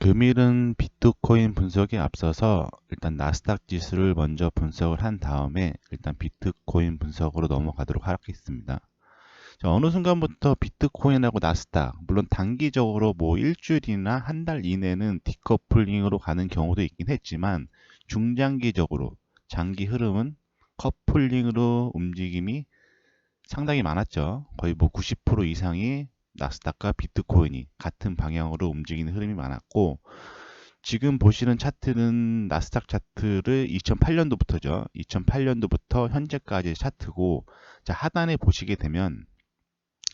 금일은 비트코인 분석에 앞서서 일단 나스닥 지수를 먼저 분석을 한 다음에 일단 비트코인 분석으로 넘어가도록 하겠습니다. 자, 어느 순간부터 비트코인하고 나스닥, 물론 단기적으로 뭐 일주일이나 한 달 이내는 디커플링으로 가는 경우도 있긴 했지만 중장기적으로 장기 흐름은 커플링으로 움직임이 상당히 많았죠. 거의 뭐 90% 이상이 나스닥과 비트코인이 같은 방향으로 움직이는 흐름이 많았고, 지금 보시는 차트는 나스닥 차트를 2008년도부터죠. 2008년도부터 현재까지의 차트고, 자, 하단에 보시게 되면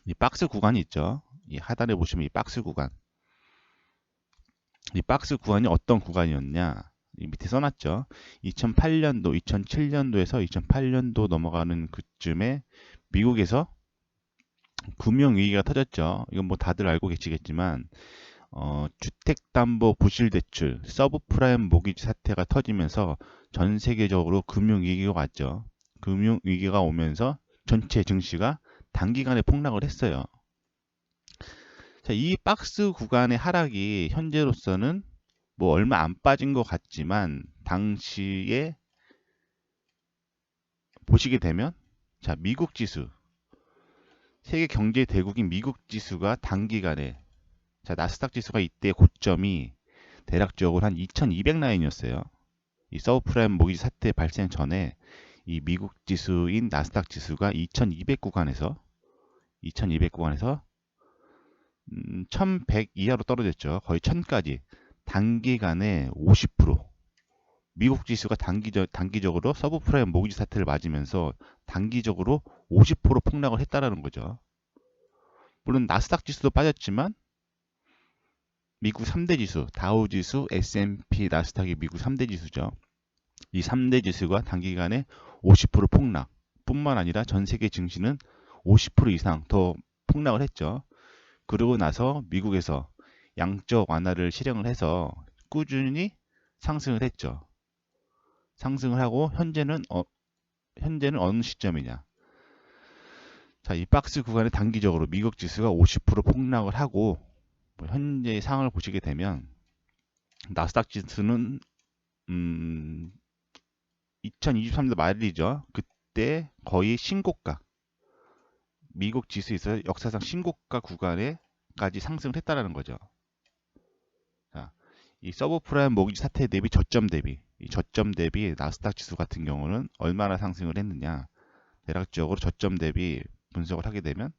이 박스 구간이 있죠. 이 하단에 보시면 이 박스 구간. 이 박스 구간이 어떤 구간이었냐? 이 밑에 써놨죠. 2008년도, 2007년도에서 2008년도 넘어가는 그쯤에 미국에서 금융위기가 터졌죠. 이건 뭐 다들 알고 계시겠지만 주택담보부실대출, 서브프라임 모기지 사태가 터지면서 전 세계적으로 금융위기가 왔죠. 금융위기가 오면서 전체 증시가 단기간에 폭락을 했어요. 자, 이 박스 구간의 하락이 현재로서는 뭐 얼마 안 빠진 것 같지만 당시에 보시게 되면 자, 미국 지수, 세계 경제 대국인 미국 지수가 단기간에 자, 나스닥 지수가 이때 고점이 대략적으로 한 2200 라인이었어요. 이 서브프라임 모기지 사태 발생 전에 이 미국 지수인 나스닥 지수가 2200 구간에서 1100 이하로 떨어졌죠. 거의 1000까지. 단기간에 50% 미국 지수가 단기적으로 서브프라임 모기지 사태를 맞으면서 단기적으로 50% 폭락을 했다라는 거죠. 물론 나스닥 지수도 빠졌지만 미국 3대 지수, 다우 지수, S&P, 나스닥이 미국 3대 지수죠. 이 3대 지수가 단기간에 50% 폭락 뿐만 아니라 전 세계 증시는 50% 이상 더 폭락을 했죠. 그러고 나서 미국에서 양적 완화를 실행을 해서 꾸준히 상승을 했죠. 상승을 하고 현재는 어느 시점이냐? 자, 이 박스 구간에 단기적으로 미국 지수가 50% 폭락을 하고 현재 상황을 보시게 되면 나스닥 지수는 2023년 말이죠. 그때 거의 신고가, 미국 지수에서 역사상 신고가 구간에까지 상승을 했다라는 거죠. 자, 이 서브프라임 모기지 사태 대비 저점 대비, 이 저점 대비 나스닥 지수 같은 경우는 얼마나 상승을 했느냐? 대략적으로 저점 대비 분석을 하게 되면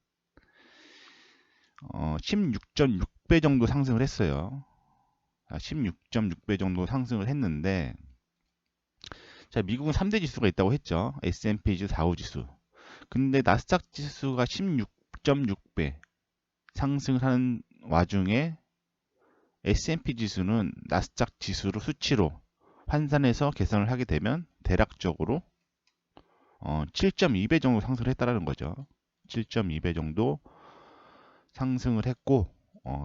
16.6배 정도 상승을 했어요. 16.6배 정도 상승을 했는데, 자, 미국은 3대 지수가 있다고 했죠. S&P 지수, 다우 지수. 근데 나스닥 지수가 16.6배 상승을 하는 와중에 S&P 지수는 나스닥 지수로 수치로 환산해서 계산을 하게 되면 대략적으로 7.2배 정도 상승을 했다라는 거죠. 7.2배 정도 상승을 했고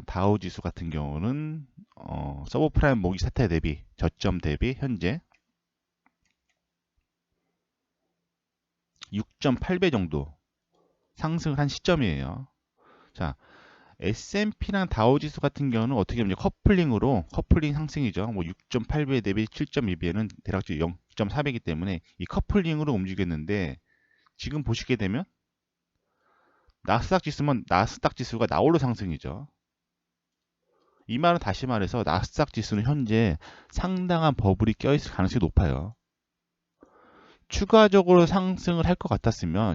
다우 지수 같은 경우는 서브프라임 모기 사태 대비 저점 대비 현재 6.8배 정도 상승을 한 시점이에요. 자, S&P랑 다우지수 같은 경우는 어떻게 보면 커플링 상승이죠. 뭐 6.8배 대비 7.2배는 대략적으로 0.4배이기 때문에 이 커플링으로 움직였는데 지금 보시게 되면 나스닥 지수가 나홀로 상승이죠. 이 말은 다시 말해서 나스닥 지수는 현재 상당한 버블이 껴있을 가능성이 높아요. 추가적으로 상승을 할 것 같았으면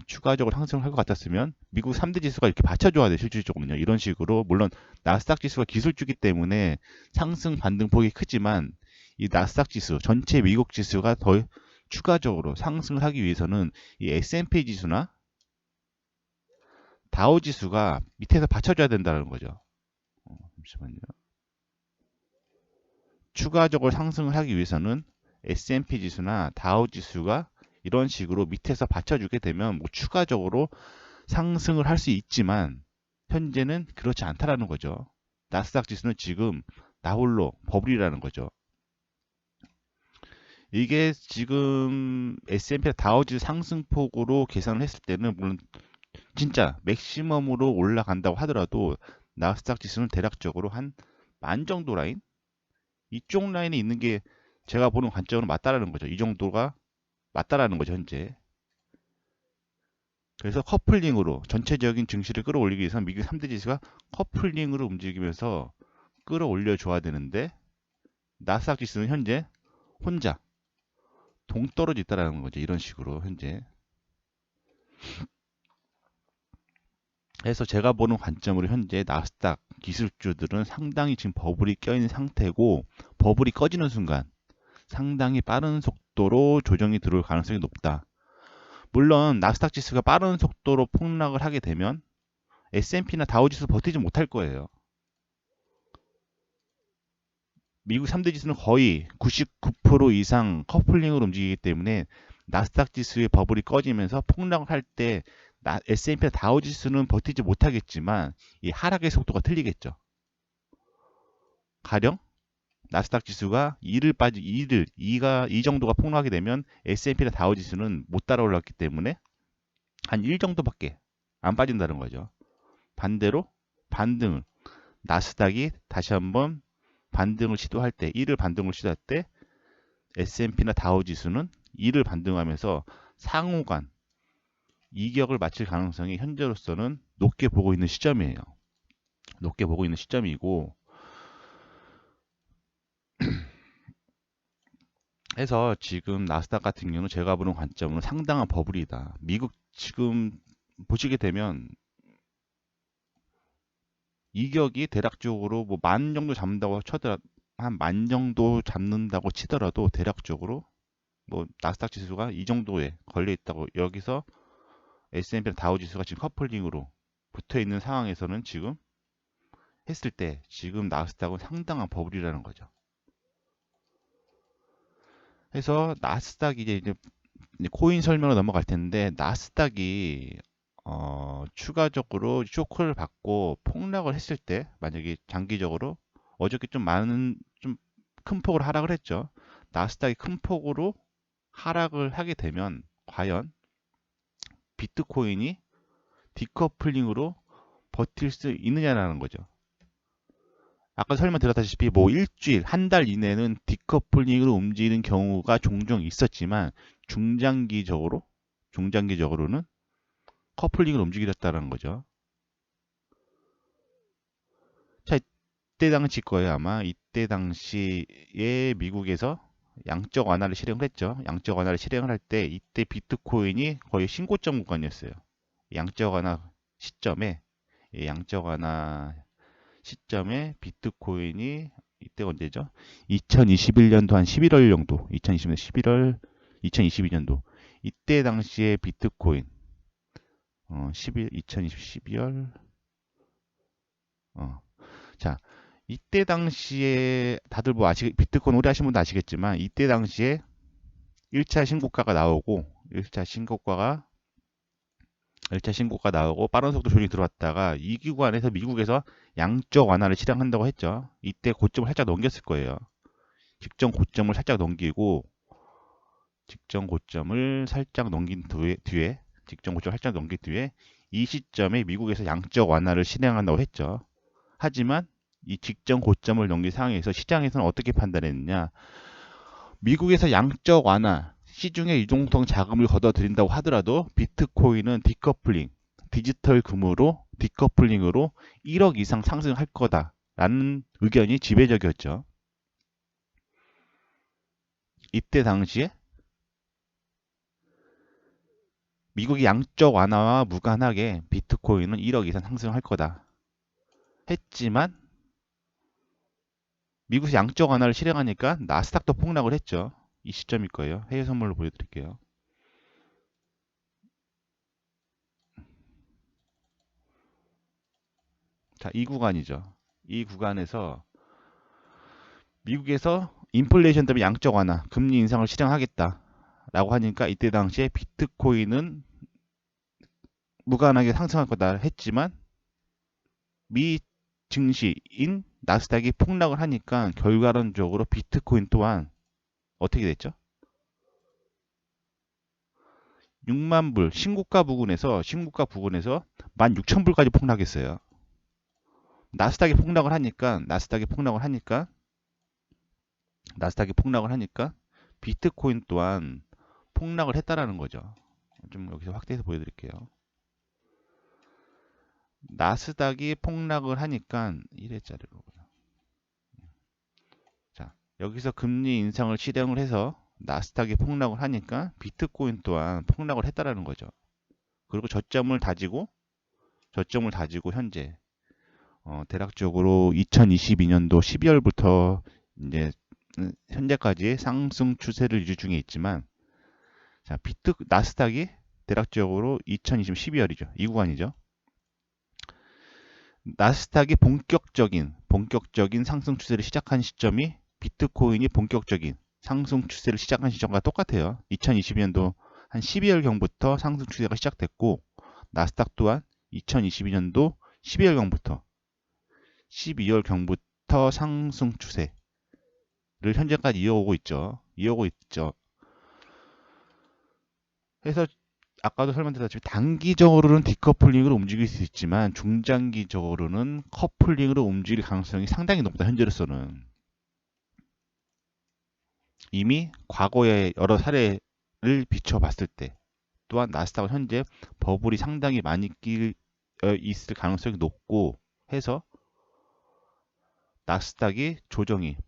미국 3대 지수가 이렇게 받쳐줘야 돼. 실질적으로는요. 이런 식으로 물론 나스닥 지수가 기술주기 때문에 상승 반등폭이 크지만 이 나스닥 지수 전체 미국 지수가 더 추가적으로 상승을 하기 위해서는 이 S&P 지수나 다우 지수가 밑에서 받쳐줘야 된다는 거죠. 잠시만요. 추가적으로 상승을 하기 위해서는 S&P 지수나 다우 지수가 이런 식으로 밑에서 받쳐주게 되면 뭐 추가적으로 상승을 할 수 있지만 현재는 그렇지 않다라는 거죠. 나스닥 지수는 지금 나홀로 버블이라는 거죠. 이게 지금 S&P 다우지수 상승폭으로 계산을 했을 때는 물론 진짜 맥시멈으로 올라간다고 하더라도 나스닥 지수는 대략적으로 한 만 정도 라인, 이쪽 라인에 있는 게 제가 보는 관점으로 맞다라는 거죠. 이 정도가 맞다라는 거죠, 현재. 그래서 커플링으로 전체적인 증시를 끌어올리기 위해서 미국 3대 지수가 커플링으로 움직이면서 끌어올려 줘야 되는데 나스닥 지수는 현재 혼자 동떨어져 있다라는 거죠. 이런 식으로 현재. 그래서 제가 보는 관점으로 현재 나스닥 기술주들은 상당히 지금 버블이 껴있는 상태고 버블이 꺼지는 순간 상당히 빠른 속도로 조정이 들어올 가능성이 높다. 물론 나스닥 지수가 빠른 속도로 폭락을 하게 되면 S&P나 다우지수 버티지 못할 거예요. 미국 3대 지수는 거의 99% 이상 커플링으로 움직이기 때문에 나스닥 지수의 버블이 꺼지면서 폭락을 할 때 S&P나 다우지수는 버티지 못하겠지만 이 하락의 속도가 틀리겠죠. 가령 나스닥 지수가 2가 이 정도가 폭락하게 되면 S&P나 다우지수는 못 따라 올랐기 때문에 한 1 정도밖에 안 빠진다는 거죠. 반대로 반등을 나스닥이 다시 한번 반등을 시도할 때 1을 반등을 시도할 때 S&P나 다우지수는 2를 반등하면서 상호간 이격을 맞출 가능성이 현재로서는 높게 보고 있는 시점이에요. 높게 보고 있는 시점이고 해서 지금 나스닥 같은 경우는 제가 보는 관점은 상당한 버블이다. 미국 지금 보시게 되면 이격이 대략적으로 뭐 만 정도 잡는다고 쳐더라도 한 만 정도 잡는다고 치더라도 대략적으로 뭐 나스닥 지수가 이 정도에 걸려 있다고 여기서 S&P랑 다우 지수가 지금 커플링으로 붙어 있는 상황에서는 지금 했을 때 지금 나스닥은 상당한 버블이라는 거죠. 그래서 나스닥이 이제 코인 설명으로 넘어갈 텐데 나스닥이 추가적으로 쇼크를 받고 폭락을 했을 때 만약에 장기적으로 어저께 좀 큰 폭으로 하락을 했죠. 나스닥이 큰 폭으로 하락을 하게 되면 과연 비트코인이 디커플링으로 버틸 수 있느냐라는 거죠. 아까 설명드렸다시피 뭐 일주일, 한 달 이내는 디커플링으로 움직이는 경우가 종종 있었지만 중장기적으로는 커플링으로 움직였다는 거죠. 자, 이때 당시 거예요 아마. 이때 당시에 미국에서 양적 완화를 실행을 했죠. 양적 완화를 실행을 할 때 이때 비트코인이 거의 신고점 구간이었어요. 양적 완화 시점에 양적 완화 시점에 비트코인이 이때가 언제죠? 2021년도 한 11월 정도, 2020년 11월, 2022년도 이때 당시에 비트코인 2020 12월 자 이때 당시에 다들 뭐 비트코인 오래 하신 분도 아시겠지만 이때 당시에 1차 신고가가 나오고 1차 신고가 나오고 빠른 속도 조정이 들어왔다가 이 기관에서 미국에서 양적 완화를 실행한다고 했죠. 이때 고점을 살짝 넘겼을 거예요. 직전 고점을 살짝 넘기고 직전 고점을 살짝 넘긴 뒤에 이 시점에 미국에서 양적 완화를 실행한다고 했죠. 하지만 이 직전 고점을 넘긴 상황에서 시장에서는 어떻게 판단했느냐? 미국에서 양적 완화 시중에 유동성 자금을 걷어들인다고 하더라도 비트코인은 디지털 금으로 디커플링으로 1억 이상 상승할 거다라는 의견이 지배적이었죠. 이때 당시에 미국이 양적 완화와 무관하게 비트코인은 1억 이상 상승할 거다 했지만 미국에서 양적 완화를 실행하니까 나스닥도 폭락을 했죠. 이 시점일 거예요. 해외 선물로 보여드릴게요. 자, 이 구간이죠. 이 구간에서 미국에서 인플레이션 때문에 양적 완화, 금리 인상을 실행하겠다라고 하니까 이때 당시에 비트코인은 무관하게 상승할 거다 했지만 미 증시인 나스닥이 폭락을 하니까 결과론적으로 비트코인 또한 어떻게 됐죠? 6만 불 신고가 부근에서 16,000불까지 폭락했어요. 나스닥이 폭락을 하니까 나스닥이 폭락을 하니까 비트코인 또한 폭락을 했다라는 거죠. 좀 여기서 확대해서 보여드릴게요. 나스닥이 폭락을 하니까 1회짜리로. 자, 여기서 금리 인상을 실행을 해서 나스닥이 폭락을 하니까 비트코인 또한 폭락을 했다라는 거죠. 그리고 저점을 다지고 현재 대략적으로 2022년도 12월부터 이제 현재까지 상승 추세를 유지 중에 있지만, 자, 나스닥이 대략적으로 2020 12월이죠. 이 구간이죠. 나스닥이 본격적인 상승 추세를 시작한 시점이 비트코인이 본격적인 상승 추세를 시작한 시점과 똑같아요. 2022년도 한 12월경부터 상승 추세가 시작됐고, 나스닥 또한 2022년도 12월경부터 상승 추세를 현재까지 이어오고 있죠. 그래서 아까도 설명드렸다시피 단기적으로는 디커플링으로 움직일 수 있지만 중장기적으로는 커플링으로 움직일 가능성이 상당히 높다. 현재로서는 이미 과거의 여러 사례를 비춰봤을 때, 또한 나스닥은 현재 버블이 상당히 많이 있을 가능성이 높고 해서 나스닥이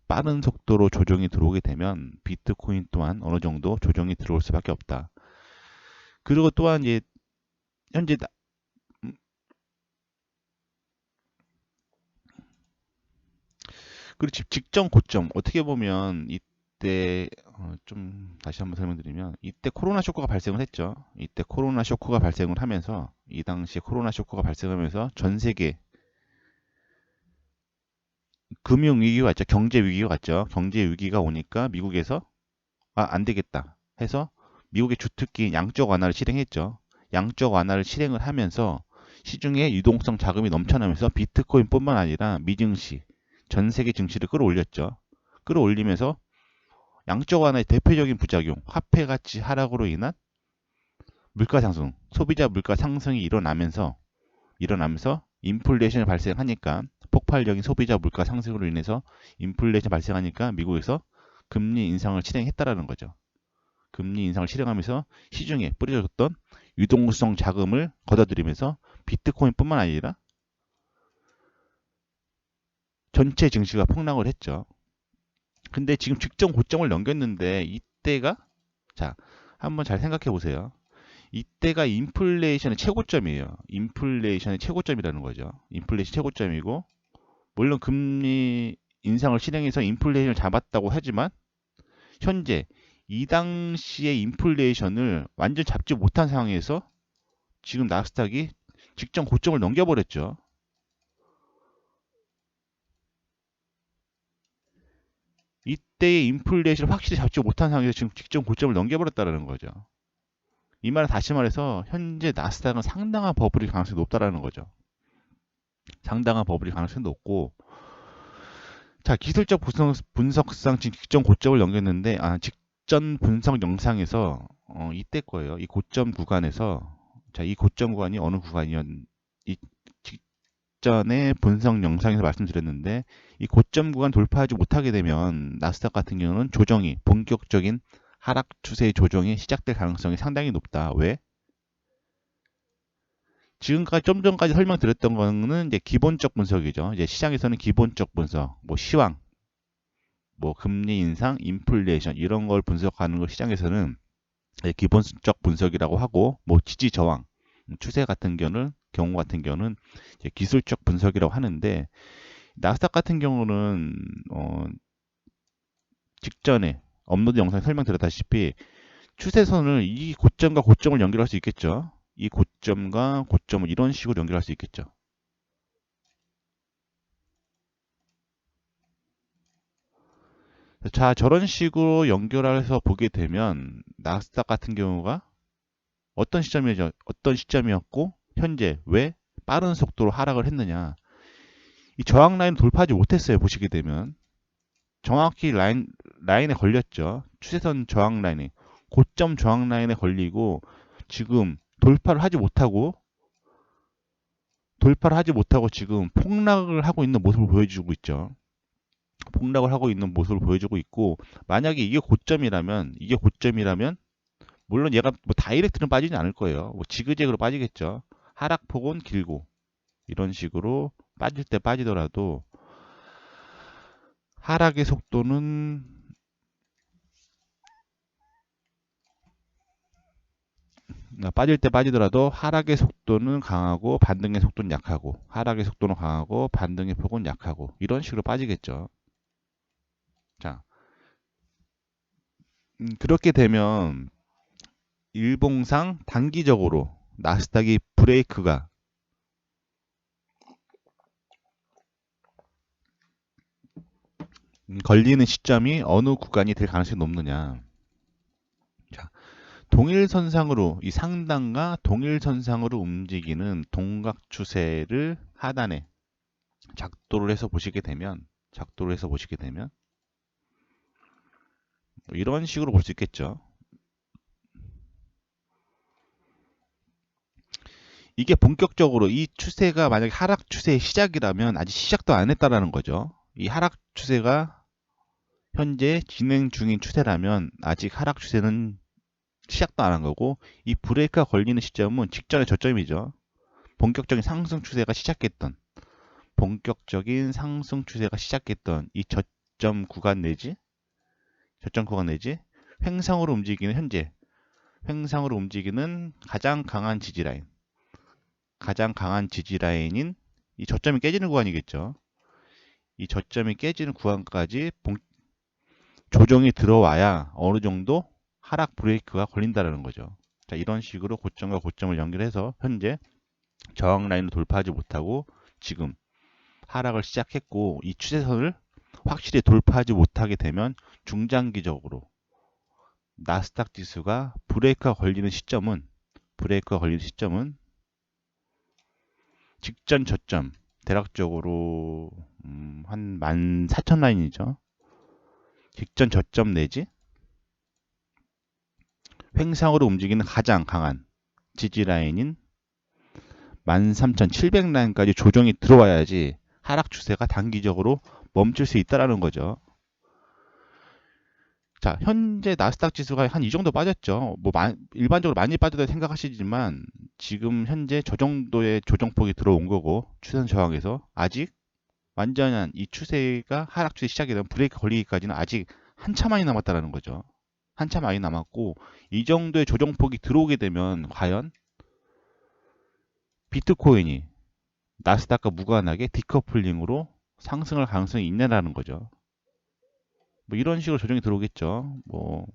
빠른 속도로 조정이 들어오게 되면 비트코인 또한 어느 정도 조정이 들어올 수밖에 없다. 그리고 또한 이제 현재 그리고 직전 고점 어떻게 보면 이때 좀 다시 한번 설명드리면, 이때 코로나 쇼크가 발생을 했죠. 이때 코로나 쇼크가 발생을 하면서 이 당시에 코로나 쇼크가 발생하면서 전 세계 금융 위기가 왔죠. 경제 위기가 왔죠. 경제 위기가 오니까 미국에서 안 되겠다 해서 미국의 주특기인 양적 완화를 실행했죠. 양적 완화를 실행을 하면서 시중에 유동성 자금이 넘쳐나면서 비트코인뿐만 아니라 미증시, 전 세계 증시를 끌어올렸죠. 끌어올리면서 양적 완화의 대표적인 부작용, 화폐 가치 하락으로 인한 물가 상승, 소비자 물가 상승이 일어나면서 인플레이션이 발생하니까, 폭발적인 소비자 물가 상승으로 인해서 인플레이션이 발생하니까 미국에서 금리 인상을 실행했다라는 거죠. 금리 인상을 실행하면서 시중에 뿌려졌던 유동성 자금을 걷어들이면서 비트코인뿐만 아니라 전체 증시가 폭락을 했죠. 근데 지금 직전 고점을 넘겼는데 이때가, 자, 한번 잘 생각해 보세요. 이때가 인플레이션의 최고점이에요. 인플레이션의 최고점이라는 거죠. 인플레이션 최고점이고, 물론 금리 인상을 실행해서 인플레이션을 잡았다고 하지만 현재 이 당시의 인플레이션을 완전 잡지 못한 상황에서 지금 나스닥이 직전 고점을 넘겨버렸죠. 이때의 인플레이션을 확실히 잡지 못한 상황에서 지금 직전 고점을 넘겨버렸다는 거죠. 이 말은 다시 말해서 현재 나스닥은 상당한 버블일 가능성이 높다라는 거죠. 상당한 버블일 가능성이 높고, 자, 기술적 분석상 지금 직전 고점을 넘겼는데, 직전 분석 영상에서 이때 거예요. 이 고점 구간에서, 자, 이 고점 구간이 어느 이 직전의 분석 영상에서 말씀드렸는데, 이 고점 구간 돌파하지 못하게 되면 나스닥 같은 경우는 본격적인 하락 추세의 조정이 시작될 가능성이 상당히 높다. 왜? 지금까지 좀 전까지 설명드렸던 거는 이제 기본적 분석이죠. 이제 시장에서는 기본적 분석, 뭐 시황, 뭐 금리 인상, 인플레이션 이런 걸 분석하는 걸 시장에서는 기본적 분석이라고 하고, 뭐 지지 저항, 추세 같은 경우 같은 경우는 이제 기술적 분석이라고 하는데, 나스닥 같은 경우는 직전에 업로드 영상에 설명드렸다시피 추세선을 이 고점과 고점을 연결할 수 있겠죠. 이 고점과 고점을 이런 식으로 연결할 수 있겠죠. 자, 저런 식으로 연결해서 보게 되면 나스닥 같은 경우가 어떤 시점이었고 현재 왜 빠른 속도로 하락을 했느냐. 이 저항 라인을 돌파하지 못했어요. 보시게 되면 정확히 라인에 걸렸죠. 추세선 저항 라인에, 고점 저항 라인에 걸리고 지금 돌파를 하지 못하고 지금 폭락을 하고 있는 모습을 보여주고 있죠. 폭락을 하고 있는 모습을 보여주고 있고, 만약에 이게 고점이라면 물론 얘가 뭐 다이렉트는 빠지지 않을 거예요. 뭐 지그재그로 빠지겠죠. 하락폭은 길고 이런 식으로 빠질 때 빠지더라도 하락의 속도는 빠질 때 빠지더라도 하락의 속도는 강하고 반등의 속도는 약하고, 하락의 속도는 강하고 반등의 폭은 약하고, 이런 식으로 빠지겠죠. 자, 그렇게 되면 일봉상 단기적으로 나스닥이 브레이크가 걸리는 시점이 어느 구간이 될 가능성이 높느냐. 자, 동일선상으로, 이 상단과 동일선상으로 움직이는 동각 추세를 하단에 작도를 해서 보시게 되면 이런 식으로 볼 수 있겠죠. 이게 본격적으로 이 추세가 만약에 하락 추세의 시작이라면 아직 시작도 안 했다라는 거죠. 이 하락 추세가 현재 진행 중인 추세라면 아직 하락 추세는 시작도 안 한 거고, 이 브레이크가 걸리는 시점은 직전의 저점이죠. 본격적인 상승 추세가 시작했던 이 저점 구간 내지 횡상으로 움직이는 가장 강한 지지라인인 이 저점이 깨지는 구간이겠죠. 이 저점이 깨지는 구간까지 조정이 들어와야 어느 정도 하락 브레이크가 걸린다는 거죠. 자, 이런 식으로 고점과 고점을 연결해서 현재 저항 라인을 돌파하지 못하고 지금 하락을 시작했고, 이 추세선을 확실히 돌파하지 못하게 되면 중장기적으로 나스닥 지수가 브레이크가 걸리는 시점은 직전 저점, 대략적으로 한 14,000 라인이죠. 직전 저점 내지 횡상으로 움직이는 가장 강한 지지 라인인 13,700 라인까지 조정이 들어와야지 하락 추세가 단기적으로 멈출 수 있다라는 거죠. 자, 현재 나스닥 지수가 한 이 정도 빠졌죠. 뭐 일반적으로 많이 빠졌다고 생각하시지만 지금 현재 저 정도의 조정폭이 들어온 거고, 추세선 저항에서 아직 완전한 이 추세가 하락 추세 시작이 되면 브레이크 걸리기까지는 아직 한참 많이 남았다라는 거죠. 한참 많이 남았고, 이 정도의 조정폭이 들어오게 되면 과연 비트코인이 나스닥과 무관하게 디커플링으로 상승할 가능성이 있냐라는 거죠. 뭐 이런 식으로 조정이 들어오겠죠. 뭐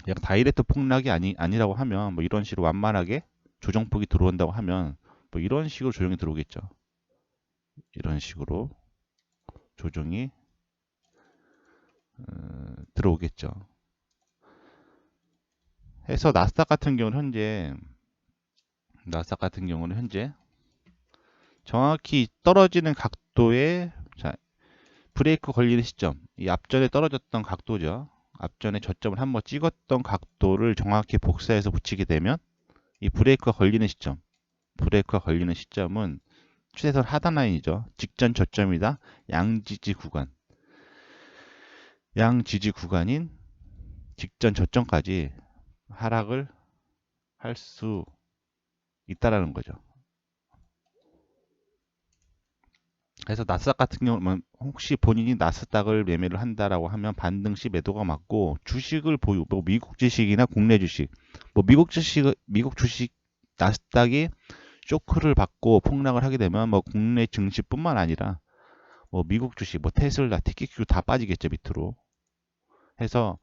약간 다이렉트 폭락이 아니라고 하면, 뭐 이런 식으로 완만하게 조정폭이 들어온다고 하면 뭐 이런 식으로 조정이 들어오겠죠. 이런 식으로 조정이 들어오겠죠. 해서 나스닥 같은 경우는 현재 정확히 떨어지는 각도의, 자, 브레이크 걸리는 시점, 이 앞전에 떨어졌던 각도죠. 앞전에 저점을 한번 찍었던 각도를 정확히 복사해서 붙이게 되면 이 브레이크가 걸리는 시점은 추세선 하단 라인이죠. 직전 저점이다. 양지지 구간인 직전 저점까지 하락을 할 수 있다라는 거죠. 그래서 나스닥 같은 경우는 혹시 본인이 나스닥을 매매를 한다라고 하면 반등 시 매도가 맞고, 주식을 뭐 미국 주식이나 국내 주식, 뭐 미국 주식 나스닥이 쇼크를 받고 폭락을 하게 되면 뭐 국내 증시뿐만 아니라 뭐 미국 주식, 뭐 테슬라, TQQ 다 빠지겠죠, 밑으로. 해서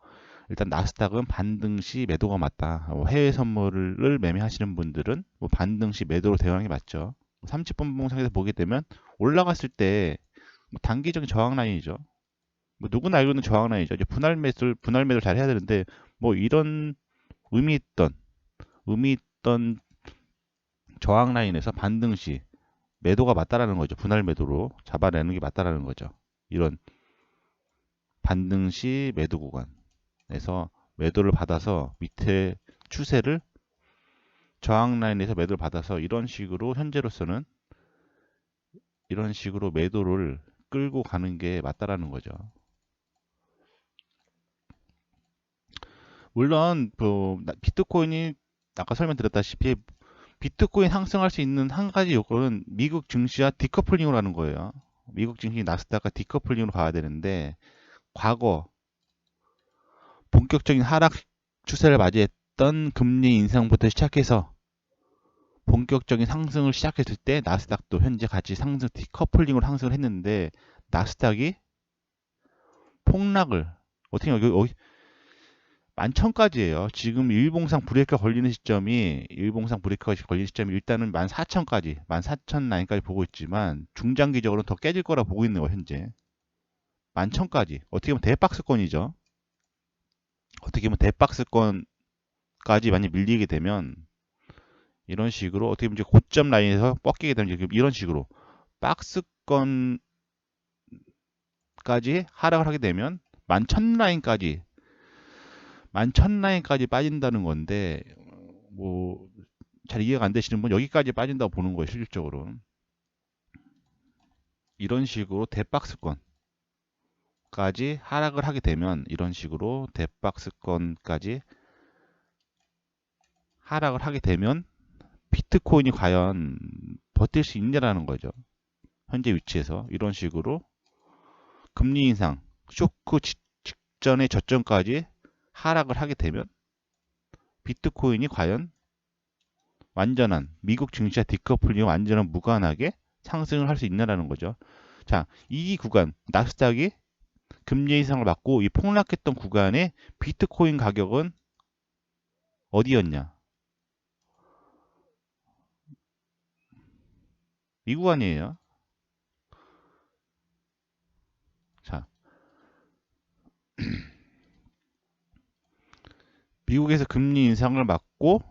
일단 나스닥은 반등 시 매도가 맞다. 해외 선물을 매매하시는 분들은 뭐 반등 시 매도로 대응하는 게 맞죠. 30분 봉상에서 보게 되면 올라갔을 때 뭐 단기적인 저항 라인이죠. 뭐 누구나 알고 있는 저항 라인이죠. 이제 분할 매도를 잘 해야 되는데, 뭐 이런 의미 있던 저항 라인에서 반등 시 매도가 맞다라는 거죠. 분할 매도로 잡아내는 게 맞다라는 거죠. 이런 반등 시 매도 구간에서 매도를 받아서 밑에 추세를 저항 라인에서 매도를 받아서 이런 식으로 매도를 끌고 가는 게 맞다라는 거죠. 물론 비트코인이 아까 설명드렸다시피 비트코인 상승할 수 있는 한 가지 요건은 미국 증시와 디커플링을 하는 거예요. 미국 증시 나스닥과 디커플링으로 가야 되는데 과거 본격적인 하락 추세를 맞이했던 금리 인상부터 시작해서 본격적인 상승을 시작했을 때 나스닥도 현재 같이 상승 디커플링으로 상승을 했는데 나스닥이 폭락을 어떻게 여기 11,000까지예요. 지금 일봉상 브레이크가 걸리는 시점이 일단은 14,000까지 14,000 라인까지 보고 있지만 중장기적으로는 더 깨질 거라 보고 있는 거 현재 11,000까지 어떻게 보면 대박스권이죠. 어떻게 보면 대박스권까지 만약 밀리게 되면 이런 식으로 어떻게 보면 이제 고점 라인에서 꺾이게 되면 이런 식으로 박스권까지 하락을 하게 되면 11,000 라인까지 빠진다는 건데 뭐 잘 이해가 안 되시는 분 여기까지 빠진다고 보는 거예요. 실질적으로 이런 식으로 대박스권까지 하락을 하게 되면 이런 식으로 대박스권까지 하락을 하게 되면 비트코인이 과연 버틸 수 있냐라는 거죠. 현재 위치에서 이런 식으로 금리 인상 쇼크 직전의 저점까지 하락을 하게 되면 비트코인이 과연 완전한 미국 증시와 디커플링 완전한 무관하게 상승을 할 수 있냐라는 거죠. 자, 이 구간 나스닥이 금리 인상을 받고 이 폭락했던 구간의 비트코인 가격은 어디였냐? 이 구간이에요. 자, 미국에서 금리 인상을 받고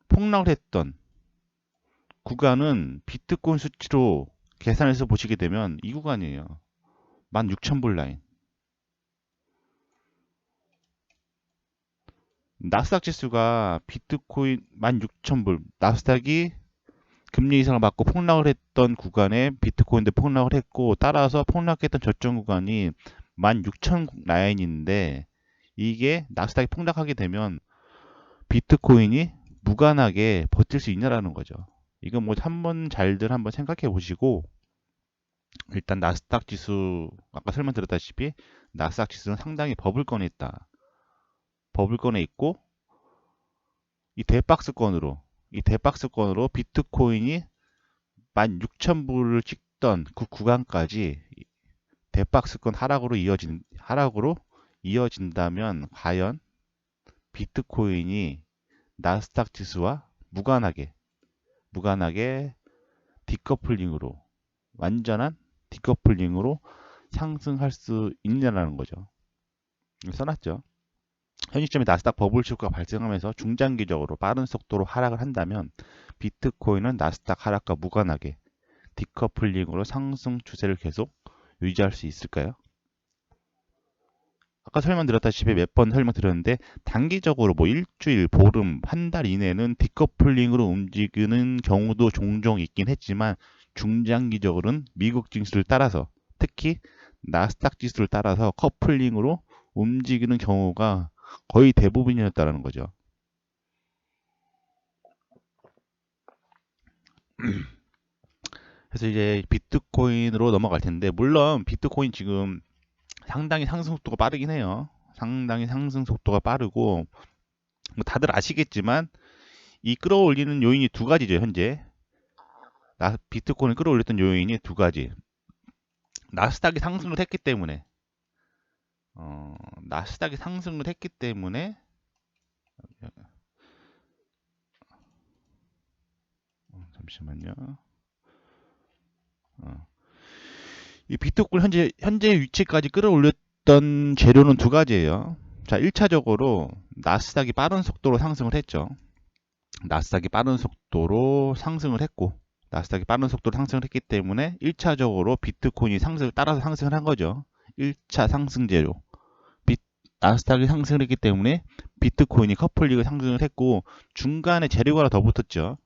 폭락을 했던 구간은 비트코인 수치로 계산해서 보시게 되면 이 구간이에요. 16,000불 라인. 나스닥 지수가 비트코인 16,000불, 나스닥이 금리 인상을 받고 폭락을 했던 구간에 비트코인도 폭락을 했고 따라서 폭락했던 저점 구간이 16,000 라인인데 이게 나스닥이 폭락하게 되면 비트코인이 무관하게 버틸 수 있냐라는 거죠. 이건 뭐 잘들 한번 생각해 보시고 일단 나스닥 지수 아까 설명드렸다시피 나스닥 지수는 상당히 버블권에 있다. 버블권에 있고 이 대박스권으로 비트코인이 16,000불을 찍던 그 구간까지 대박스권 하락으로 이어진다면 과연 비트코인이 나스닥 지수와 무관하게 디커플링으로 완전한 디커플링으로 상승할 수 있냐라는 거죠. 써놨죠. 현 시점에 나스닥 버블 쇼크가 발생하면서 중장기적으로 빠른 속도로 하락을 한다면 비트코인은 나스닥 하락과 무관하게 디커플링으로 상승 추세를 계속 유지할 수 있을까요? 아까 설명드렸다시피 몇 번 설명드렸는데 단기적으로 뭐 일주일, 보름, 한 달 이내는 디커플링으로 움직이는 경우도 종종 있긴 했지만 중장기적으로는 미국 증시를 따라서 특히 나스닥 지수를 따라서 커플링으로 움직이는 경우가 거의 대부분이었다는 거죠. 그래서 이제 비트코인으로 넘어갈 텐데 물론 비트코인 지금 상당히 상승 속도가 빠르긴 해요. 상당히 상승 속도가 빠르고 뭐 다들 아시겠지만 이 끌어올리는 요인이 두 가지죠. 현재 비트코인을 끌어올렸던 요인이 두 가지. 나스닥이 상승을 했기 때문에 나스닥이 상승을 했기 때문에 잠시만요. 이 비트코인 현재 위치까지 끌어올렸던 재료는 두 가지예요. 자, 1차적으로 나스닥이 빠른 속도로 상승을 했죠. 나스닥이 빠른 속도로 상승을 했고 나스닥이 빠른 속도로 상승을 했기 때문에 1차적으로 비트코인이 따라서 상승을 한 거죠. 1차 상승 재료. 나스닥이 상승을 했기 때문에 비트코인이 커플링을 상승을 했고 중간에 재료가 하나 더 붙었죠.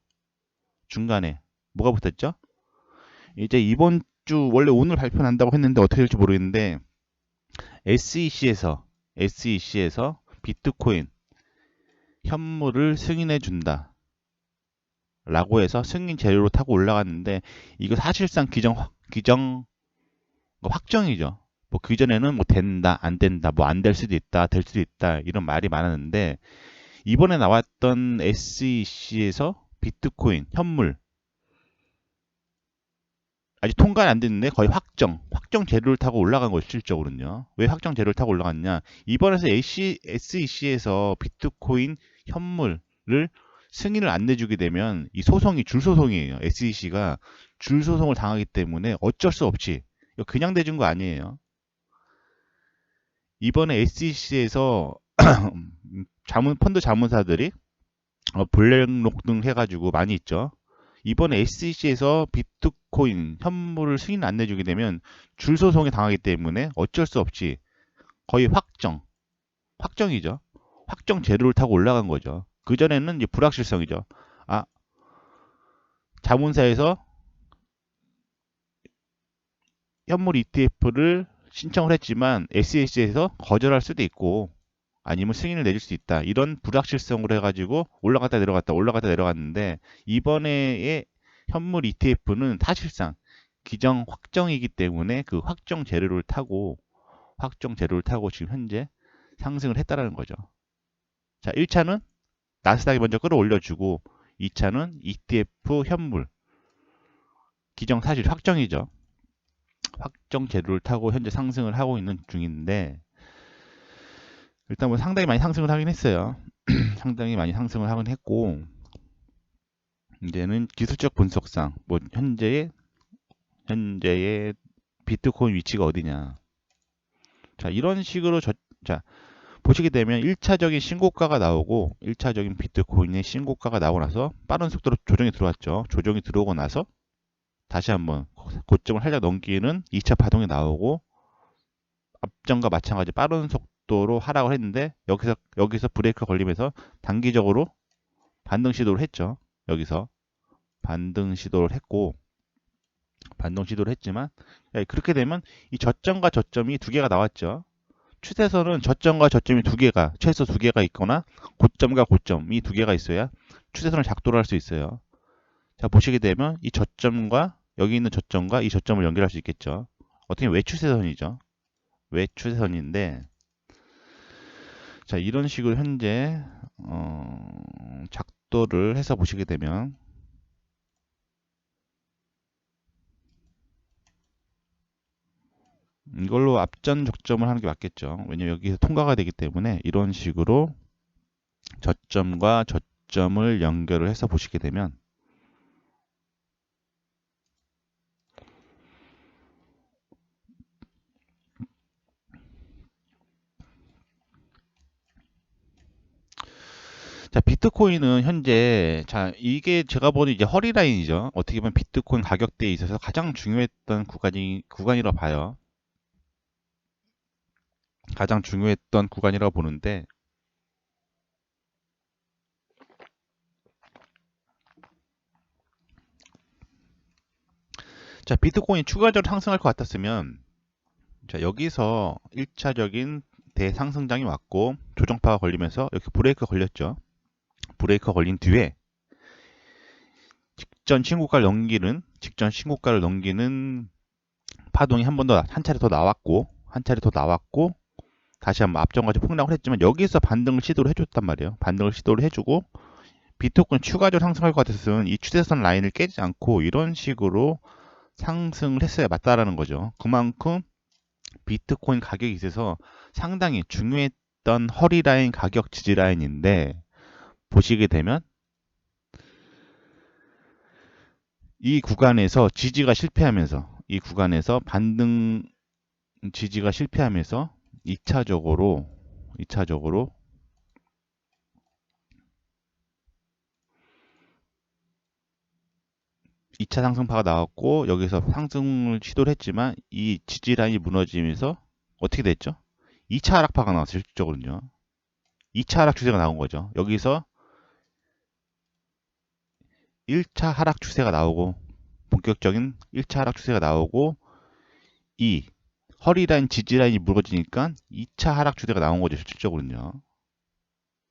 중간에 뭐가 붙었죠? 이제 이번 주 원래 오늘 발표난다고 했는데 어떻게 될지 모르겠는데 SEC에서 비트코인 현물을 승인해 준다 라고 해서 승인 재료로 타고 올라갔는데 이거 사실상 규정 확정이죠. 뭐 그전에는 뭐 된다 안 된다 뭐 안 될 수도 있다 될 수도 있다 이런 말이 많았는데 이번에 나왔던 SEC에서 비트코인 현물 아직 통과는 안 됐는데 거의 확정 재료를 타고 올라간 거죠. 실질적으로는요. 왜 확정 재료를 타고 올라갔냐? 이번에서 SEC에서 비트코인 현물을 승인을 안 내주게 되면 이 소송이 줄소송이에요. SEC가 줄소송을 당하기 때문에 어쩔 수 없이 이거 그냥 내준 거 아니에요. 이번에 SEC에서 펀드 자문사들이 블랙록 등 해가지고 많이 있죠. 이번에 SEC에서 비트코인 현물을 승인 안 내주게 되면 줄소송에 당하기 때문에 어쩔 수 없이 거의 확정이죠. 확정 재료를 타고 올라간 거죠. 그전에는 이제 불확실성이죠. 아, 자문사에서 현물 ETF를 신청을 했지만 SEC에서 거절할 수도 있고 아니면 승인을 내줄 수 있다. 이런 불확실성으로 해가지고 올라갔다 내려갔는데 이번에의 현물 ETF는 사실상 기정 확정이기 때문에 그 확정 재료를 타고 지금 현재 상승을 했다라는 거죠. 자, 1차는 나스닥이 먼저 끌어올려주고 2차는 ETF 현물 기정 사실 확정이죠. 확정 재료를 타고 현재 상승을 하고 있는 중인데 일단 뭐 상당히 많이 상승을 하긴 했어요. 상당히 많이 상승을 하긴 했고 이제는 기술적 분석상 뭐 현재의 비트코인 위치가 어디냐. 자, 이런 식으로 자, 보시게 되면 1차적인 신고가가 나오고 1차적인 비트코인의 신고가가 나오고 나서 빠른 속도로 조정이 들어왔죠. 조정이 들어오고 나서 다시 한번 고점을 살짝 넘기는 2차 파동이 나오고 앞전과 마찬가지 빠른 속도로 하락을 했는데 여기서 브레이크 걸리면서 단기적으로 반등 시도를 했죠. 여기서 반등 시도를 했지만 그렇게 되면 이 저점과 저점이 두 개가 나왔죠. 추세선은 저점과 저점이 최소 두 개가 있거나 고점과 고점이 두 개가 있어야 추세선을 작도를 할 수 있어요. 자, 보시게 되면 이 저점과 여기 있는 저점과 이 저점을 연결할 수 있겠죠. 어떻게 외추세선이죠. 외추세선인데 자, 이런 식으로 현재 작도를 해서 보시게 되면 이걸로 앞전 적점을 하는 게 맞겠죠. 왜냐면 여기서 통과가 되기 때문에 이런 식으로 저점과 저점을 연결을 해서 보시게 되면 자, 비트코인은 현재 이게 제가 보는 이제 허리라인이죠. 어떻게 보면 비트코인 가격대에 있어서 가장 중요했던 구간이라고 봐요. 가장 중요했던 구간이라고 보는데 자, 비트코인이 추가적으로 상승할 것 같았으면 자, 여기서 1차적인 대상승장이 왔고 조정파가 걸리면서 이렇게 브레이크 걸렸죠. 브레이크 걸린 뒤에 직전 신고가를 넘기는 파동이 한 차례 더 나왔고 다시 한번 앞전까지 폭락을 했지만 여기서 반등을 시도를 해줬단 말이에요. 반등을 시도를 해주고 비트코인 추가적으로 상승할 것 같았으면 이 추세선 라인을 깨지 않고 이런 식으로 상승을 했어야 맞다라는 거죠. 그만큼 비트코인 가격에 있어서 상당히 중요했던 허리라인 가격 지지라인인데 보시게 되면 이 구간에서 이 구간에서 반등 지지가 실패하면서 2차적으로 2차 상승파가 나왔고 여기서 상승을 시도를 했지만 이 지지라인이 무너지면서 어떻게 됐죠? 2차 하락파가 나왔어요. 실질적으로는요. 2차 하락 추세가 나온 거죠. 여기서 1차 하락 추세가 나오고 본격적인 1차 하락 추세가 나오고 이 허리라인, 지지라인이 무너지니까 2차 하락 추세가 나온 거죠, 실질적으로는요.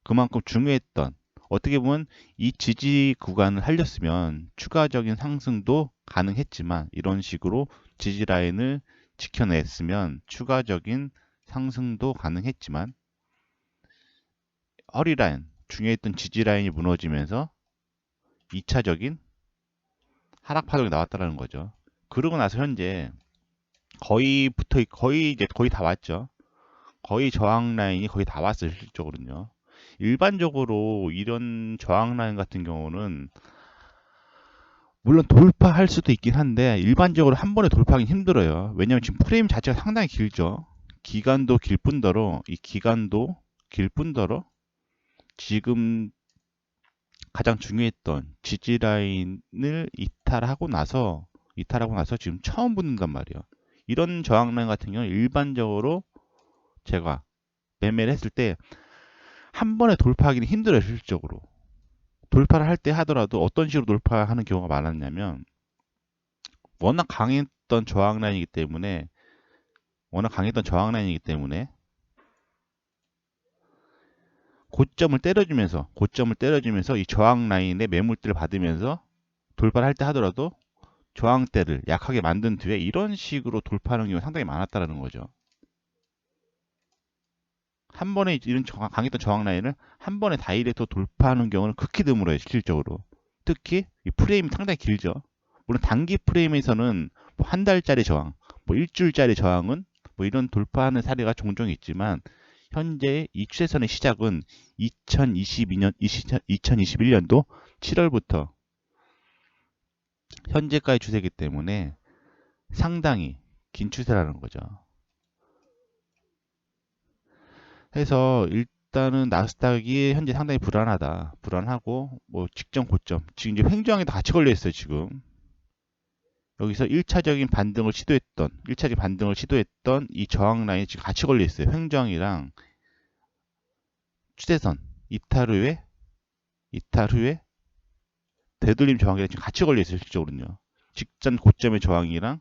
그만큼 중요했던, 어떻게 보면 이 지지 구간을 살렸으면 추가적인 상승도 가능했지만, 이런 식으로 지지 라인을 지켜냈으면 추가적인 상승도 가능했지만, 허리라인, 중요했던 지지 라인이 무너지면서 2차적인 하락 파동이 나왔다는 거죠. 그러고 나서 현재 거의 다 왔죠. 거의 저항 라인이 거의 다 왔어요, 실질적으로는요. 일반적으로 이런 저항 라인 같은 경우는 물론 돌파할 수도 있긴 한데 일반적으로 한 번에 돌파하기 힘들어요. 왜냐하면 지금 프레임 자체가 상당히 길죠. 기간도 길 뿐더러 이 기간도 길 뿐더러 지금 가장 중요했던 지지 라인을 이탈하고 나서 지금 처음 붙는단 말이에요. 이런 저항 라인 같은 경우는 일반적으로 제가 매매를 했을 때 한 번에 돌파하기는 힘들어요, 실질적으로. 돌파를 할 때 하더라도 어떤 식으로 돌파하는 경우가 많았냐면 워낙 강했던 저항 라인이기 때문에 고점을 때려주면서 이 저항 라인의 매물대를 받으면서 돌파를 할 때 하더라도 저항대를 약하게 만든 뒤에 이런 식으로 돌파하는 경우가 상당히 많았다는 거죠. 한 번에 이런 강했던 저항 라인을 한 번에 다이렉트 돌파하는 경우는 극히 드물어요, 실질적으로. 특히 이 프레임이 상당히 길죠. 물론 단기 프레임에서는 뭐 한 달짜리 저항, 뭐 일주일짜리 저항은 뭐 이런 돌파하는 사례가 종종 있지만 현재 이 추세선의 시작은 2021년도 7월부터 현재까지 추세이기 때문에 상당히 긴 추세라는 거죠. 해서 일단은 나스닥이 현재 상당히 불안하고 뭐 직전 고점, 지금 이제 횡조항에도 같이 걸려 있어요, 지금. 여기서 1차적인 반등을 시도했던 이 저항 라인이 지금 같이 걸려 있어요. 횡조항이랑 추세선, 이탈 후에 되돌림 저항이랑 지금 같이 걸려 있어요, 실질적으로는요. 직전 고점의 저항이랑,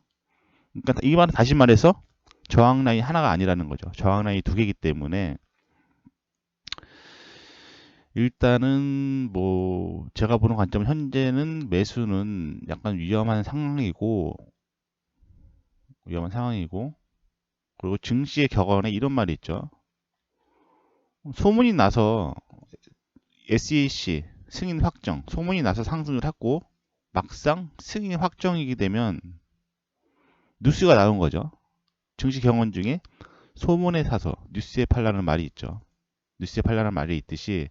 그러니까 이 말은 다시 말해서 저항 라인 하나가 아니라는 거죠. 저항 라인이 두 개이기 때문에 일단은 뭐 제가 보는 관점은 현재는 매수는 약간 위험한 상황이고 그리고 증시의 격언에 이런 말이 있죠. 소문이 나서 SEC 승인 확정, 소문이 나서 상승을 했고 막상 승인 확정이게 되면 뉴스가 나온 거죠. 증시 경원 중에 소문에 사서 뉴스에 팔라는 말이 있죠. 뉴스에 팔라는 말이 있듯이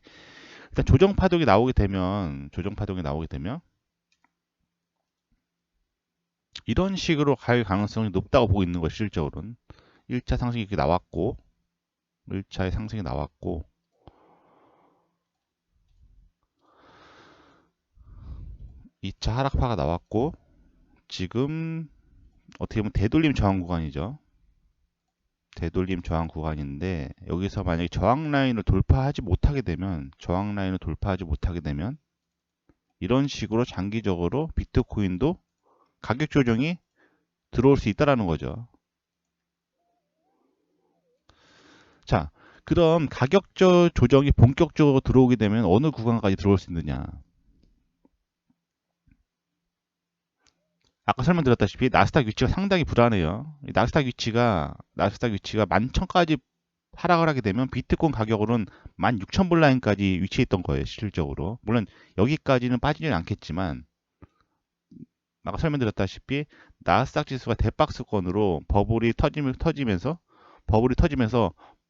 일단 조정 파동이 나오게 되면 이런 식으로 갈 가능성이 높다고 보고 있는 것이 실적으로는 1차 상승이 이렇게 나왔고 1차의 상승이 나왔고 2차 하락파가 나왔고 지금 어떻게 보면 되돌림 저항 구간이죠. 되돌림 저항 구간인데 여기서 만약에 저항 라인을 돌파하지 못하게 되면 이런 식으로 장기적으로 비트코인도 가격 조정이 들어올 수 있다라는 거죠. 자, 그럼 가격 조정이 본격적으로 들어오게 되면 어느 구간까지 들어올 수 있느냐? 아까 설명드렸다시피 나스닥 위치가 상당히 불안해요. 나스닥 위치가 11,000까지 하락을 하게 되면 비트코인 가격으로는 16,000불 라인까지 위치해 있던 거예요, 실질적으로. 물론 여기까지는 빠지진 않겠지만 아까 설명드렸다시피 나스닥 지수가 대박스권으로 버블이 터지면서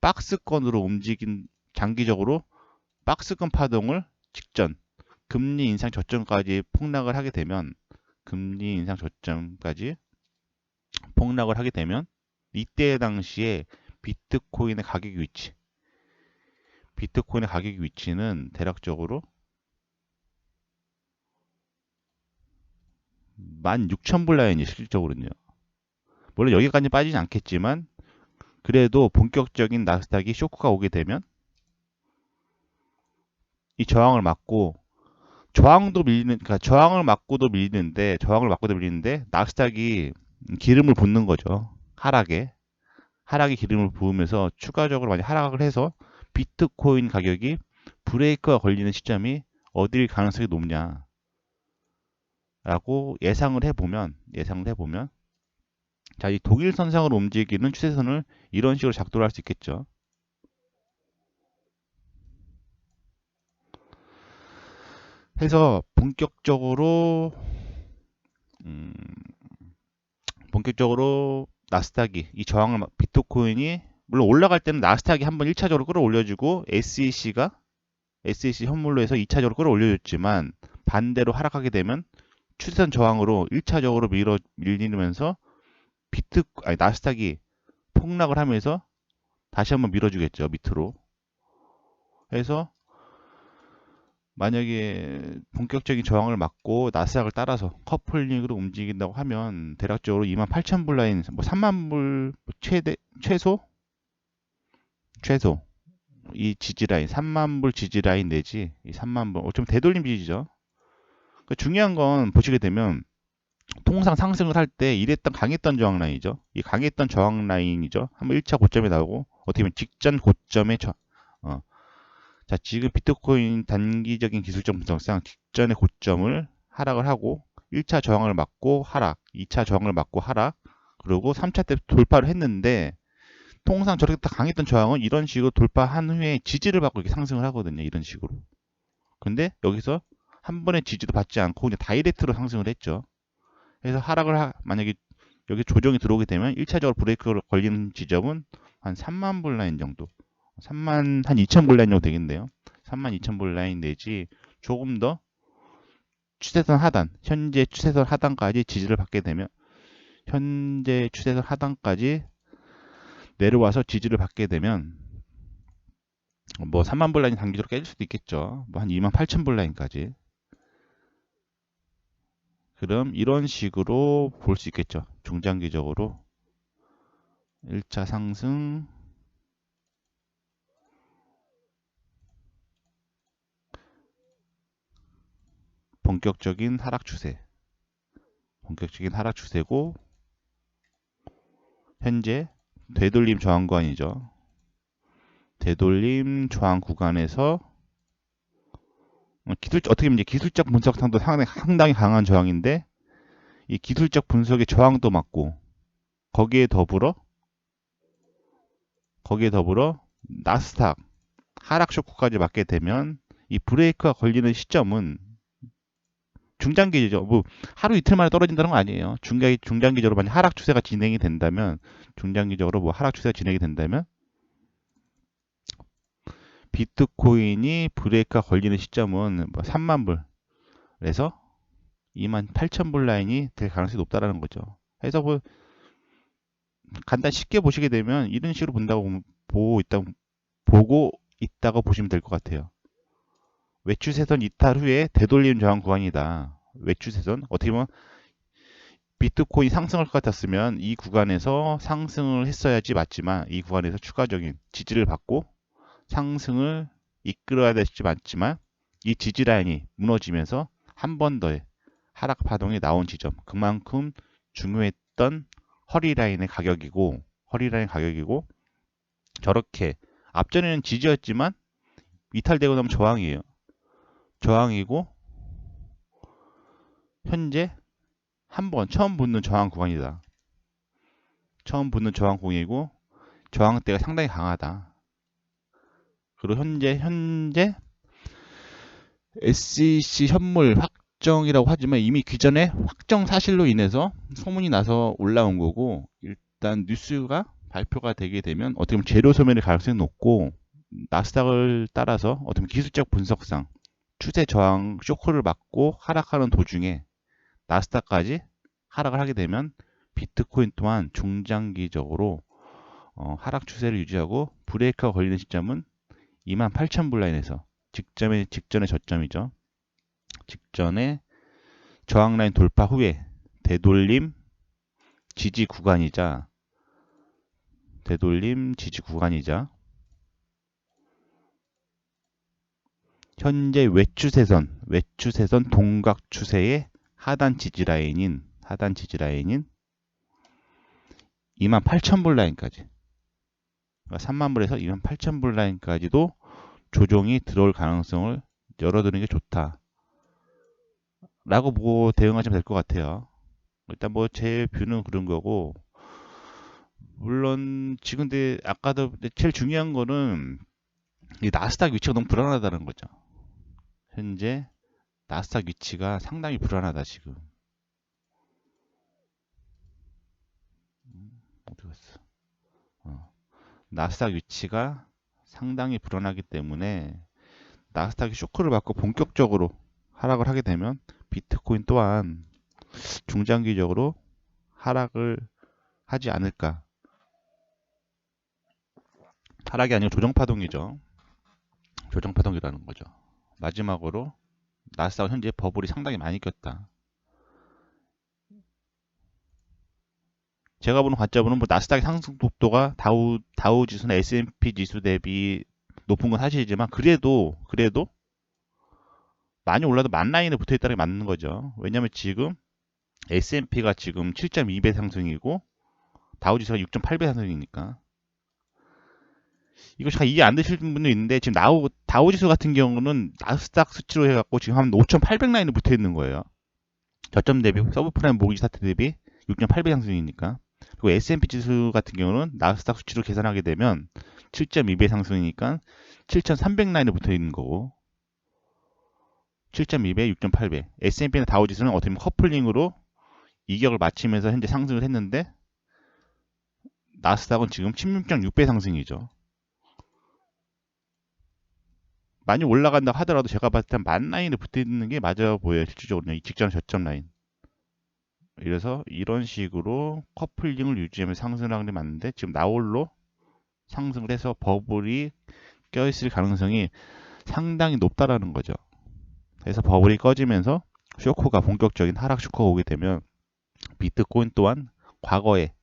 박스권으로 움직인 장기적으로 박스권 파동을 직전 금리 인상 저점까지 폭락을 하게 되면 이때 당시에 비트코인의 가격 위치는 대략적으로 16,000불 라인이 실질적으로는요. 물론 여기까지 빠지진 않겠지만 그래도 본격적인 나스닥이 쇼크가 오게 되면 이 저항을 맞고 저항도 밀리는, 그러니까 저항을 막고도 밀리는데 나스닥이 기름을 붓는 거죠. 하락에 기름을 부으면서 추가적으로 많이 하락을 해서 비트코인 가격이 브레이크가 걸리는 시점이 어디일 가능성이 높냐라고 예상을 해보면 자, 이 독일선상으로 움직이는 추세선을 이런 식으로 작동할 수 있겠죠. 해서 음, 본격적으로 나스닥이 이 비트코인이 물론 올라갈 때는 나스닥이 한번 1차적으로 끌어올려주고 SEC 현물로 해서 2차적으로 끌어올려줬지만 반대로 하락하게 되면 추세선 저항으로 1차적으로 밀리면서 나스닥이 폭락을 하면서 다시 한번 밀어주겠죠, 밑으로. 해서 만약에 본격적인 저항을 막고 나스닥을 따라서 커플링으로 움직인다고 하면 대략적으로 28,000불 라인, 뭐 3만 불 최소 이 지지 라인, 3만 불 지지 라인 내지 이 3만 불, 어쩌면 되돌림 지지죠. 그러니까 중요한 건 보시게 되면 통상 상승을 할 때 이랬던 강했던 저항 라인이죠. 이 강했던 저항 라인이죠. 한번 1차 고점에 나오고 어떻게 보면 직전 고점에 자, 지금 비트코인 단기적인 기술적 분석상 직전의 고점을 하락을 하고 1차 저항을 맞고 하락, 2차 저항을 맞고 하락, 그리고 3차 때 돌파를 했는데 통상 저렇게 딱 강했던 저항은 이런 식으로 돌파한 후에 지지를 받고 이렇게 상승을 하거든요. 이런 식으로. 근데 여기서 한 번에 지지도 받지 않고 그냥 다이렉트로 상승을 했죠. 그래서 만약에 여기 조정이 들어오게 되면 1차적으로 브레이크가 걸리는 지점은 한 3만 불 라인 정도. 3만 한 2천 불 라인 정도 되겠네요. 3만 2천 불 라인 내지 조금 더 현재 추세선 하단까지 지지를 받게 되면 현재 추세선 하단까지 내려와서 지지를 받게 되면 뭐 3만 불 라인 단기적으로 깨질 수도 있겠죠. 뭐 한 2만 8천 불 라인까지. 그럼 이런 식으로 볼 수 있겠죠. 중장기적으로 1차 상승, 본격적인 하락 추세고 현재 되돌림 저항 구간이죠. 되돌림 저항 구간에서 어떻게 보면 이제 기술적 분석상도 상당히 강한 저항인데 이 기술적 분석의 저항도 맞고 거기에 더불어 나스닥 하락 쇼크까지 맞게 되면 이 브레이크가 걸리는 시점은 중장기죠. 뭐 하루 이틀 만에 떨어진다는 건 아니에요. 중장기적으로 만약 하락 추세가 진행이 된다면 중장기적으로 뭐 하락 추세가 진행이 된다면 비트코인이 브레이크가 걸리는 시점은 뭐 3만 불에서 2만 8천 불 라인이 될 가능성이 높다라는 거죠. 그래서 뭐 간단 쉽게 보시게 되면 이런 식으로 보고 있다고 보시면 될 것 같아요. 외추세선 이탈 후에 되돌림 저항 구간이다. 외추세선 어떻게 보면 비트코인 상승할 것 같았으면 이 구간에서 상승을 했어야지 맞지만 이 구간에서 추가적인 지지를 받고 상승을 이끌어야 될지 맞지만 이 지지 라인이 무너지면서 한 번 더의 하락 파동이 나온 지점 그만큼 중요했던 허리라인 가격이고 저렇게 앞전에는 지지였지만 이탈되고 나면 저항이고 현재 한 번 처음 붙는 저항 구간이다. 처음 붙는 저항 구간이고 저항대가 상당히 강하다. 그리고 현재 SEC 현물 확정이라고 하지만 이미 기존에 확정 사실로 인해서 소문이 나서 올라온 거고 일단 뉴스가 발표가 되게 되면 어떻게 보면 재료 소멸의 가능성이 높고 나스닥을 따라서 어떻게 보면 기술적 분석상 추세 저항 쇼크를 맞고 하락하는 도중에 나스닥까지 하락을 하게 되면 비트코인 또한 중장기적으로 하락 추세를 유지하고 브레이크가 걸리는 시점은 28,000불 라인에서 직전의 저점이죠. 직전에 저항 라인 돌파 후에 되돌림 지지 구간이자 현재 외추세선 동각 추세의 하단 지지라인인 28,000불 라인까지, 그러니까 30,000불에서 28,000불 라인까지도 조정이 들어올 가능성을 열어두는 게 좋다 라고 보고 대응하시면 될 것 같아요. 일단 뭐 제 뷰는 그런 거고, 물론 지금 근데 아까도 제일 중요한 거는 이 나스닥 위치가 너무 불안하다는 거죠. 현재 나스닥 위치가 상당히 불안하다 지금. 어디 갔어? 나스닥 위치가 상당히 불안하기 때문에 나스닥이 쇼크를 받고 본격적으로 하락을 하게 되면 비트코인 또한 중장기적으로 하락을 하지 않을까. 하락이 아니고 조정파동이죠. 조정파동이라는 거죠. 마지막으로 나스닥은 현재 버블이 상당히 많이 꼈다. 제가 보는 관점으로는 뭐 나스닥의 상승 속도가 다우 지수나 S&P 지수 대비 높은 건 사실이지만 그래도 많이 올라도 만 라인에 붙어 있다는 게 맞는 거죠. 왜냐면 지금 S&P가 지금 7.2배 상승이고 다우 지수가 6.8배 상승이니까. 이거 잘 이해 안 되실 분도 있는데 지금 다우 지수 같은 경우는 나스닥 수치로 해갖고 지금 한 5,800 라인에 붙어 있는 거예요. 저점 대비 서브프라임 모기지 사태 대비 6.8배 상승이니까. 그리고 S&P 지수 같은 경우는 나스닥 수치로 계산하게 되면 7.2배 상승이니까 7,300 라인에 붙어 있는 거고, 7.2배, 6.8배. S&P나 다우 지수는 어떻게 보면 커플링으로 이격을 마치면서 현재 상승을 했는데 나스닥은 지금 16.6배 상승이죠. 많이 올라간다 하더라도 제가 봤을 때 만 라인에 붙어 있는 게 맞아 보여요. 실질적으로는 이 직전 저점 라인. 그래서 이런 식으로 커플링을 유지하면서 상승을 하는 게 맞는데 지금 나홀로 상승을 해서 버블이 껴있을 가능성이 상당히 높다라는 거죠. 그래서 버블이 꺼지면서 쇼크가 본격적인 하락 쇼크가 오게 되면 비트코인 또한 과거에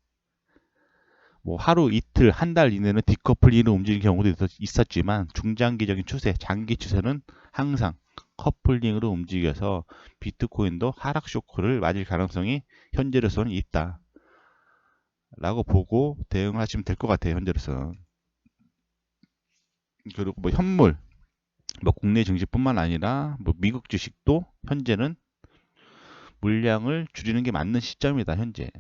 뭐 하루 이틀 한 달 이내는 디커플링으로 움직이는 경우도 있었지만 중장기적인 추세, 장기 추세는 항상 커플링으로 움직여서 비트코인도 하락 쇼크를 맞을 가능성이 현재로서는 있다 라고 보고 대응하시면 될 것 같아요. 현재로서는. 그리고 뭐 현물, 뭐 국내 증시뿐만 아니라 뭐 미국 주식도 현재는 물량을 줄이는 게 맞는 시점이다. 현재.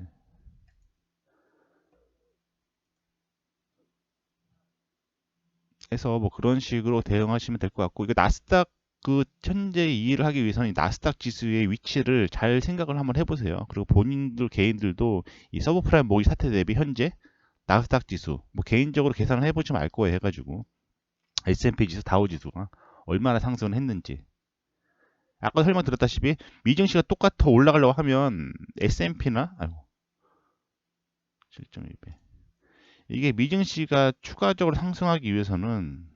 해서 뭐 그런 식으로 대응하시면 될 것 같고, 이거 나스닥 그 현재 이해를 하기 위해서는 이 나스닥 지수의 위치를 잘 생각을 한번 해보세요. 그리고 본인들 개인들도 이 서브프라임 모기 사태 대비 현재 나스닥 지수 뭐 개인적으로 계산을 해보시면 알 거예요. 해가지고 S&P 지수, 다우 지수가 얼마나 상승을 했는지. 아까 설명드렸다시피 미증시가 똑같아 올라가려고 하면 S&P나 7.2배 이게 미증시가 추가적으로 상승하기 위해서는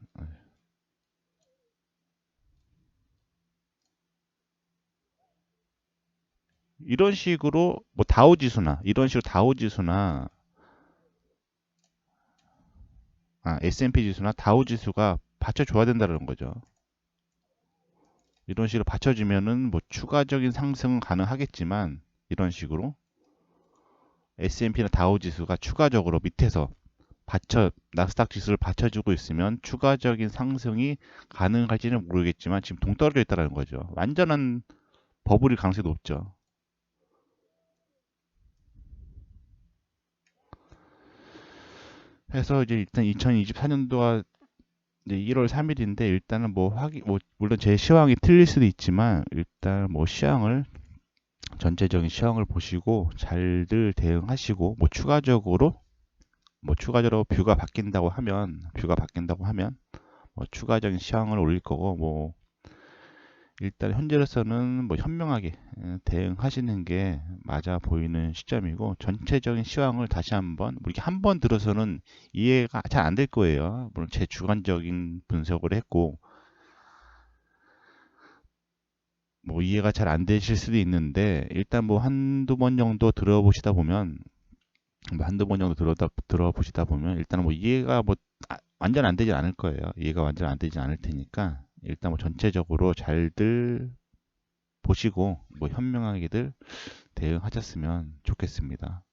이런 식으로 뭐 다우지수나 이런 식으로 다우지수나 S&P 지수나 다우지수가 받쳐줘야 된다는 거죠. 이런 식으로 받쳐주면은 뭐 추가적인 상승은 가능하겠지만 이런 식으로 S&P나 다우지수가 추가적으로 밑에서 나스닥 지수를 받쳐주고 있으면 추가적인 상승이 가능할지는 모르겠지만 지금 동떨어져 있다는 거죠. 완전한 버블일 가능성이 높죠. 해서 이제 일단 2024년도가 이제 1월 3일인데 일단은 뭐 물론 제 시황이 틀릴 수도 있지만 일단 뭐 시황을 전체적인 시황을 보시고 잘들 대응하시고 뭐 추가적으로 뷰가 바뀐다고 하면 뭐 추가적인 시황을 올릴 거고 뭐 일단 현재로서는 뭐 현명하게 대응하시는 게 맞아 보이는 시점이고 전체적인 시황을 다시 한번 이렇게 한 번 들어서는 이해가 잘 안 될 거예요. 물론 제 주관적인 분석을 했고 뭐 이해가 잘 안 되실 수도 있는데 일단 뭐 한두 번 정도 들어보시다 보면 들어보시다 보면 일단은 뭐 이해가 뭐 완전 안 되진 않을 거예요. 이해가 완전 안 되진 않을 테니까 일단 뭐 전체적으로 잘들 보시고 뭐 현명하게들 대응하셨으면 좋겠습니다.